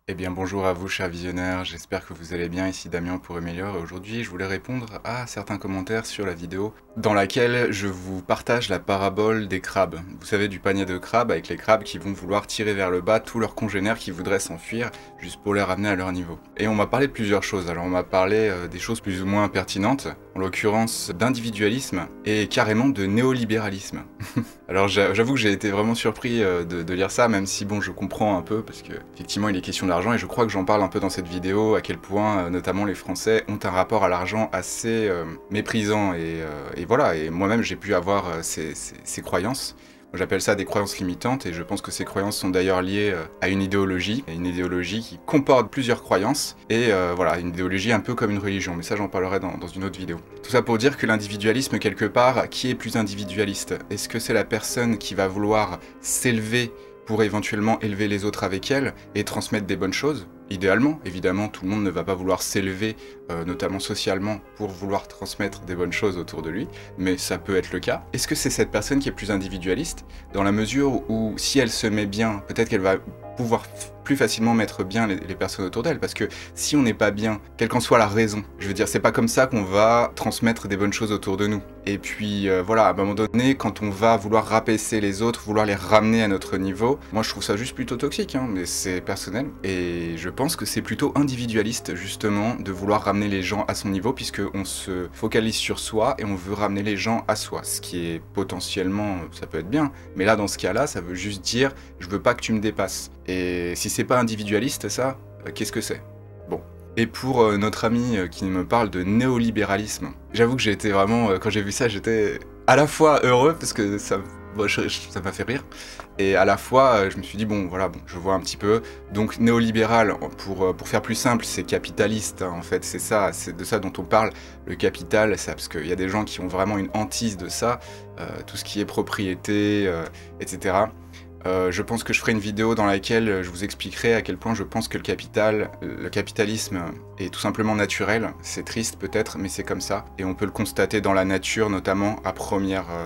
Eh bien bonjour à vous chers visionnaires, j'espère que vous allez bien, ici Damien pour Emeilleur et aujourd'hui je voulais répondre à certains commentaires sur la vidéo dans laquelle je vous partage la parabole des crabes. Vous savez, du panier de crabes avec les crabes qui vont vouloir tirer vers le bas tous leurs congénères qui voudraient s'enfuir juste pour les ramener à leur niveau. Et on m'a parlé de plusieurs choses, alors on m'a parlé des choses plus ou moins pertinentes, en l'occurrence d'individualisme et carrément de néolibéralisme. Alors j'avoue que j'ai été vraiment surpris de lire ça, même si bon je comprends un peu parce que effectivement il est question d'argent et je crois que j'en parle un peu dans cette vidéo à quel point notamment les Français ont un rapport à l'argent assez méprisant et voilà, et moi-même j'ai pu avoir ces croyances. J'appelle ça des croyances limitantes et je pense que ces croyances sont d'ailleurs liées à une idéologie qui comporte plusieurs croyances et voilà, une idéologie un peu comme une religion, mais ça j'en parlerai dans une autre vidéo. Tout ça pour dire que l'individualisme quelque part, qui est plus individualiste? Est-ce que c'est la personne qui va vouloir s'élever pour éventuellement élever les autres avec elle et transmettre des bonnes choses? Idéalement, évidemment, tout le monde ne va pas vouloir s'élever, notamment socialement, pour vouloir transmettre des bonnes choses autour de lui, mais ça peut être le cas. Est-ce que c'est cette personne qui est plus individualiste, dans la mesure où, si elle se met bien, peut-être qu'elle va pouvoir plus facilement mettre bien les personnes autour d'elle, parce que si on n'est pas bien, quelle qu'en soit la raison, je veux dire, c'est pas comme ça qu'on va transmettre des bonnes choses autour de nous. Et puis voilà, à un moment donné, quand on va vouloir rabaisser les autres, vouloir les ramener à notre niveau, moi je trouve ça juste plutôt toxique, hein, mais c'est personnel, et je pense que c'est plutôt individualiste justement de vouloir ramener les gens à son niveau, puisqu'on se focalise sur soi et on veut ramener les gens à soi, ce qui est potentiellement, ça peut être bien, mais là dans ce cas-là, ça veut juste dire je veux pas que tu me dépasses. Et si c'est pas individualiste ça, qu'est-ce que c'est? Bon. Et pour notre ami qui me parle de néolibéralisme, j'avoue que j'ai été vraiment, quand j'ai vu ça, j'étais à la fois heureux parce que ça m'a fait rire, et à la fois je me suis dit bon voilà, bon, je vois un petit peu. Donc néolibéral, pour faire plus simple, c'est capitaliste, hein, en fait, c'est ça, c'est de ça dont on parle, le capital, ça, parce qu'il y a des gens qui ont vraiment une hantise de ça, tout ce qui est propriété, etc. Je pense que je ferai une vidéo dans laquelle je vous expliquerai à quel point je pense que le capitalisme est tout simplement naturel. C'est triste peut-être, mais c'est comme ça. Et on peut le constater dans la nature, notamment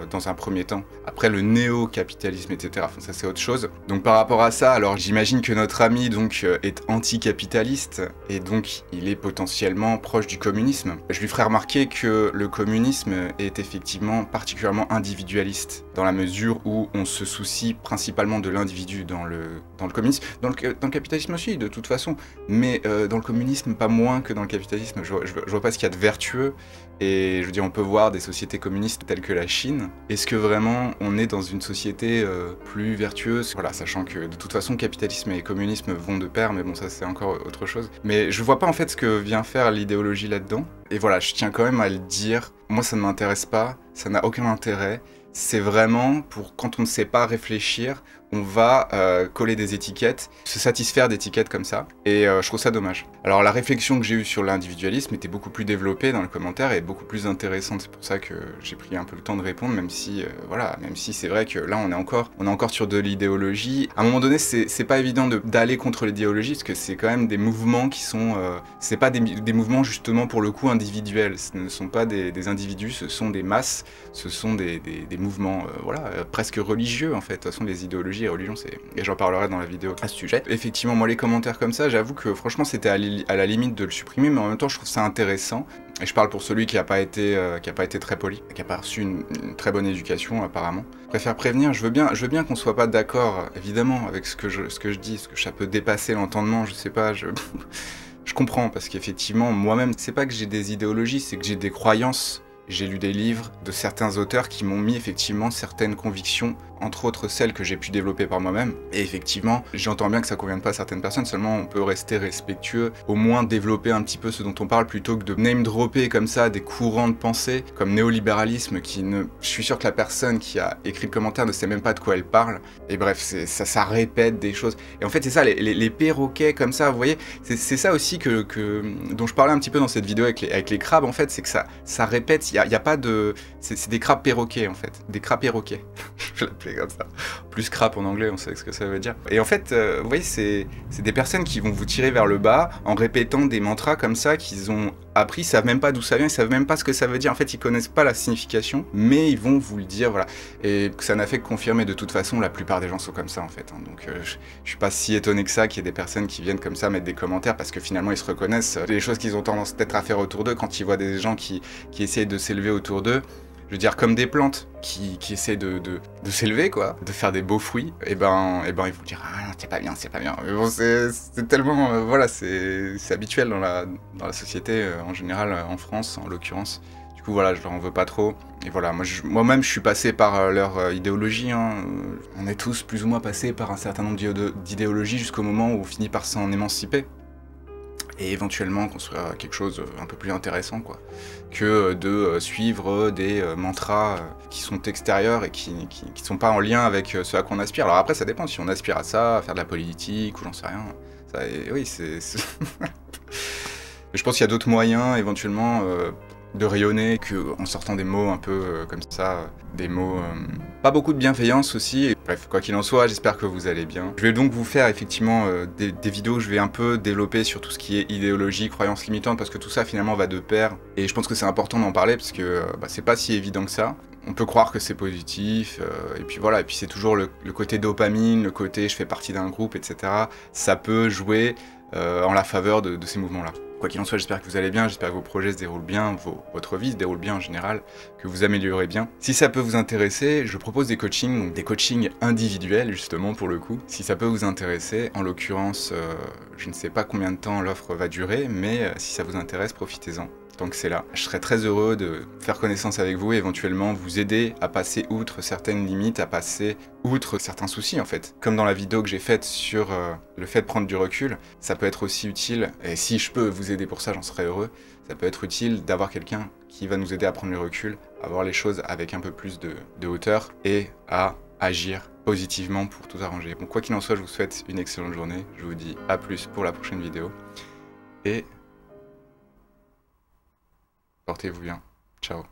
dans un premier temps. Après le néo-capitalisme, etc. Enfin, ça c'est autre chose. Donc par rapport à ça, alors j'imagine que notre ami donc est anticapitaliste et donc il est potentiellement proche du communisme. Je lui ferai remarquer que le communisme est effectivement particulièrement individualiste, dans la mesure où on se soucie principalement de l'individu dans le communisme, dans le capitalisme aussi de toute façon, mais dans le communisme pas moins que dans le capitalisme. Je vois pas ce qu'il y a de vertueux, et je veux dire on peut voir des sociétés communistes telles que la Chine. Est-ce que vraiment on est dans une société plus vertueuse? Voilà, sachant que de toute façon capitalisme et communisme vont de pair, mais bon ça c'est encore autre chose. Mais je vois pas en fait ce que vient faire l'idéologie là-dedans, et voilà, je tiens quand même à le dire, moi ça ne m'intéresse pas, ça n'a aucun intérêt. C'est vraiment pour quand on ne sait pas réfléchir, on va coller des étiquettes, se satisfaire d'étiquettes comme ça, et je trouve ça dommage. Alors la réflexion que j'ai eue sur l'individualisme était beaucoup plus développée dans le commentaire et beaucoup plus intéressante, c'est pour ça que j'ai pris un peu le temps de répondre, même si voilà, même si c'est vrai que là on est encore sur de l'idéologie. À un moment donné, c'est pas évident d'aller contre l'idéologie, parce que c'est quand même des mouvements qui sont, c'est pas des mouvements justement pour le coup individuels, ce ne sont pas des individus, ce sont des masses, ce sont des mouvements voilà, presque religieux en fait. De toute façon les idéologies et religions, et j'en parlerai dans la vidéo à ce sujet. Effectivement, moi les commentaires comme ça, j'avoue que franchement c'était à la limite de le supprimer, mais en même temps je trouve ça intéressant. Et je parle pour celui qui a pas été très poli, qui a pas reçu une très bonne éducation apparemment. Je préfère prévenir, je veux bien qu'on soit pas d'accord, évidemment, avec ce que je dis, parce que ça peut dépasser l'entendement, je sais pas, je comprends, parce qu'effectivement, moi-même, c'est pas que j'ai des idéologies, c'est que j'ai des croyances. J'ai lu des livres de certains auteurs qui m'ont mis effectivement certaines convictions, entre autres celles que j'ai pu développer par moi-même. Et effectivement, j'entends bien que ça convienne pas à certaines personnes, seulement on peut rester respectueux, au moins développer un petit peu ce dont on parle, plutôt que de name-dropper comme ça des courants de pensée, comme néolibéralisme, je suis sûr que la personne qui a écrit le commentaire ne sait même pas de quoi elle parle. Et bref, ça répète des choses. Et en fait, c'est ça, les perroquets comme ça, vous voyez, c'est ça aussi dont je parlais un petit peu dans cette vidéo avec les crabes, en fait, c'est que ça répète, il y a pas de... C'est des crabes perroquets, en fait. Des crabes perroquets. Je vais l'appeler fait comme ça. Plus crap en anglais, on sait ce que ça veut dire. Et en fait, vous voyez, c'est des personnes qui vont vous tirer vers le bas en répétant des mantras comme ça qu'ils ont appris, ils savent même pas d'où ça vient, ils savent même pas ce que ça veut dire. En fait, ils connaissent pas la signification, mais ils vont vous le dire, voilà. Et ça n'a fait que confirmer, de toute façon, la plupart des gens sont comme ça, en fait. Hein. Donc, je suis pas si étonné que ça, qu'il y ait des personnes qui viennent comme ça mettre des commentaires, parce que finalement, ils se reconnaissent. Les choses qu'ils ont tendance peut-être à faire autour d'eux, quand ils voient des gens qui essayent de s'élever autour d'eux, je veux dire, comme des plantes qui essaient de s'élever, quoi, de faire des beaux fruits, et ben ils vont dire « Ah non, c'est pas bien, c'est pas bien ». Mais bon, c'est tellement, voilà, c'est habituel dans la société, en général, en France, en l'occurrence. Du coup, voilà, je leur en veux pas trop. Et voilà, moi-même, je suis passé par leur idéologie. Hein. On est tous plus ou moins passés par un certain nombre d'idéologies jusqu'au moment où on finit par s'en émanciper. Et éventuellement construire quelque chose un peu plus intéressant, quoi, que de suivre des mantras qui sont extérieurs et qui sont pas en lien avec ce à quoi on aspire. Alors après, ça dépend, si on aspire à ça, à faire de la politique, ou j'en sais rien, ça, oui, c'est... Je pense qu'il y a d'autres moyens, éventuellement, de rayonner qu'en sortant des mots un peu comme ça, des mots... Pas beaucoup de bienveillance aussi, et bref, quoi qu'il en soit, j'espère que vous allez bien. Je vais donc vous faire effectivement des vidéos où je vais un peu développer sur tout ce qui est idéologie, croyances limitantes, parce que tout ça finalement va de pair, et je pense que c'est important d'en parler, parce que c'est pas si évident que ça. On peut croire que c'est positif, et puis voilà, et puis c'est toujours le côté dopamine, le côté je fais partie d'un groupe, etc. Ça peut jouer en la faveur de ces mouvements-là. Quoi qu'il en soit, j'espère que vous allez bien, j'espère que vos projets se déroulent bien, votre vie se déroule bien en général, que vous améliorez bien. Si ça peut vous intéresser, je propose des coachings, donc des coachings individuels justement pour le coup. Si ça peut vous intéresser, en l'occurrence, je ne sais pas combien de temps l'offre va durer, mais si ça vous intéresse, profitez-en. Tant que c'est là. Je serais très heureux de faire connaissance avec vous et éventuellement vous aider à passer outre certaines limites, à passer outre certains soucis en fait. Comme dans la vidéo que j'ai faite sur le fait de prendre du recul, ça peut être aussi utile, et si je peux vous aider pour ça, j'en serais heureux, ça peut être utile d'avoir quelqu'un qui va nous aider à prendre du recul, à voir les choses avec un peu plus de hauteur et à agir positivement pour tout arranger. Bon, quoi qu'il en soit, je vous souhaite une excellente journée, je vous dis à plus pour la prochaine vidéo, et portez-vous bien. Ciao.